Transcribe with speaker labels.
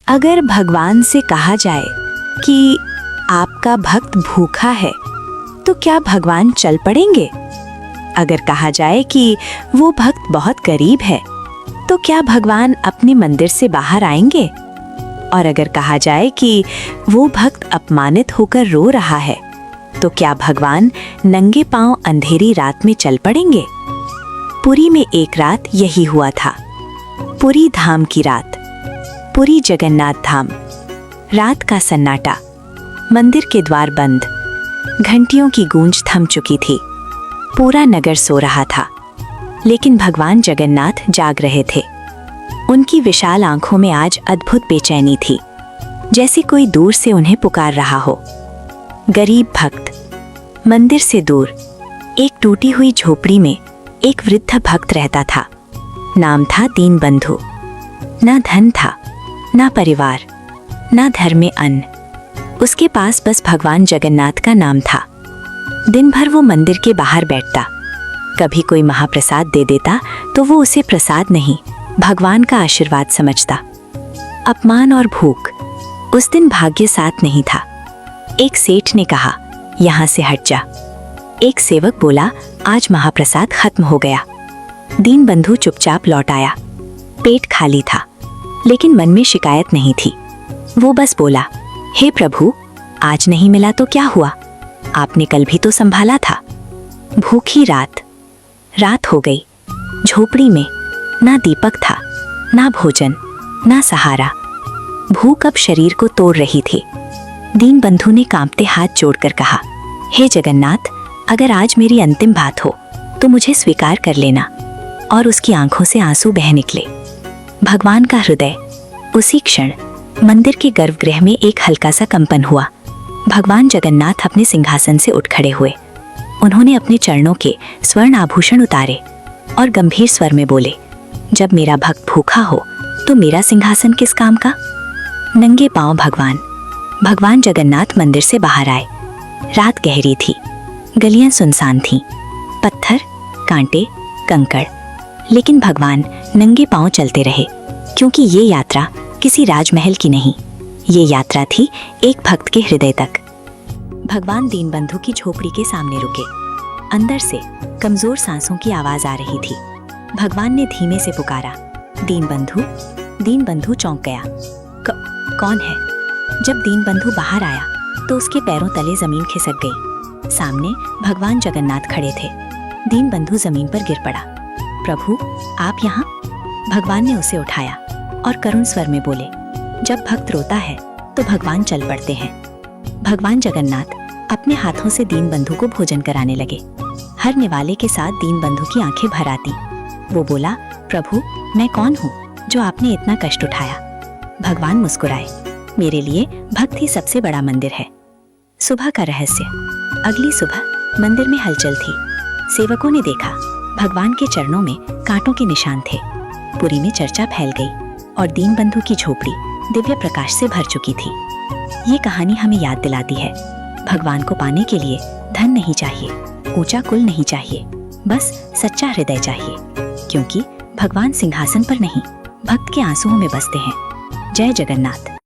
Speaker 1: अगर भगवान से कहा जाए कि आपका भक्त भूखा है, तो क्या भगवान चल पड़ेंगे? अगर कहा जाए कि वो भक्त बहुत गरीब है, तो क्या भगवान अपने मंदिर से बाहर आएंगे? और अगर कहा जाए कि वो भक्त अपमानित होकर रो रहा है, तो क्या भगवान नंगे पांव अंधेरी रात में चल पड़ेंगे? पुरी में एक रात यही हुआ था। पुरी धाम की रात, पुरी जगन्नाथ धाम। रात का सन्नाटा, मंदिर के द्वार बंद, घंटियों की गूंज थम चुकी थी। पूरा नगर सो रहा था, लेकिन भगवान जगन्नाथ जाग रहे थे। उनकी विशाल आंखों में आज अद्भुत बेचैनी थी, जैसे कोई दूर से उन्हें पुकार रहा हो। गरीब भक्त। मंदिर से दूर एक टूटी हुई झोपड़ी में एक वृद्ध भक्त रहता था। नाम था दीनबंधु। ना धन था, ना परिवार, ना धर्म में अन्न। उसके पास बस भगवान जगन्नाथ का नाम था। दिन भर वो मंदिर के बाहर बैठता। कभी कोई महाप्रसाद दे देता तो वो उसे प्रसाद नहीं, भगवान का आशीर्वाद समझता। अपमान और भूख। उस दिन भाग्य साथ नहीं था। एक सेठ ने कहा, यहाँ से हट जा। एक सेवक बोला, आज महाप्रसाद खत्म हो गया। दीनबंधु चुपचाप लौट आया। पेट खाली था, लेकिन मन में शिकायत नहीं थी। वो बस बोला, हे प्रभु, आज नहीं मिला तो क्या हुआ? आपने कल भी तो संभाला था। भूखी रात। रात हो गई। झोपड़ी में ना दीपक था, ना भोजन, ना सहारा। भूख अब शरीर को तोड़ रही थी। दीनबंधु ने कांपते हाथ जोड़कर कहा, हे जगन्नाथ, अगर आज मेरी अंतिम बात हो तो मुझे स्वीकार कर लेना। और उसकी आंखों से आंसू बह निकले। भगवान का हृदय। उसी क्षण मंदिर के गर्भगृह में एक हल्का सा कंपन हुआ। भगवान जगन्नाथ अपने सिंहासन से उठ खड़े हुए। उन्होंने अपने चरणों के स्वर्ण आभूषण उतारे और गंभीर स्वर में बोले, जब मेरा भक्त भूखा हो तो मेरा सिंहासन किस काम का? नंगे पांव भगवान जगन्नाथ मंदिर से बाहर आए। रात गहरी थी, गलियां सुनसान थीं, पत्थर, कांटे, कंकड़। लेकिन भगवान नंगे पांव चलते रहे, क्योंकि ये यात्रा किसी राजमहल की नहीं, ये यात्रा थी एक भक्त के हृदय तक। भगवान दीनबंधु की झोपड़ी के सामने रुके। अंदर से कमजोर सांसों की आवाज आ रही थी। भगवान ने धीमे से पुकारा, दीनबंधु। दीनबंधु चौंक गया। कौन है? जब दीनबंधु बाहर आया तो उसके पैरों तले जमीन खिसक गई। सामने भगवान जगन्नाथ खड़े थे। दीनबंधु जमीन पर गिर पड़ा। प्रभु, आप यहाँ? भगवान ने उसे उठाया और करुण स्वर में बोले, जब भक्त रोता है तो भगवान चल पड़ते हैं। भगवान जगन्नाथ अपने हाथों से दीनबंधु को भोजन कराने लगे। हर निवाले के साथ दीनबंधु की आंखें भर आती। वो बोला, प्रभु, मैं कौन हूँ जो आपने इतना कष्ट उठाया? भगवान मुस्कुराए, मेरे लिए भक्त ही सबसे बड़ा मंदिर है। सुबह का रहस्य। अगली सुबह मंदिर में हलचल थी। सेवकों ने देखा, भगवान के चरणों में कांटों के निशान थे। पुरी में चर्चा फैल गई और दीनबंधु की झोपड़ी दिव्य प्रकाश से भर चुकी थी। ये कहानी हमें याद दिलाती है, भगवान को पाने के लिए धन नहीं चाहिए, ऊंचा कुल नहीं चाहिए, बस सच्चा हृदय चाहिए। क्योंकि भगवान सिंहासन पर नहीं, भक्त के आंसुओं में बसते हैं। जय जगन्नाथ।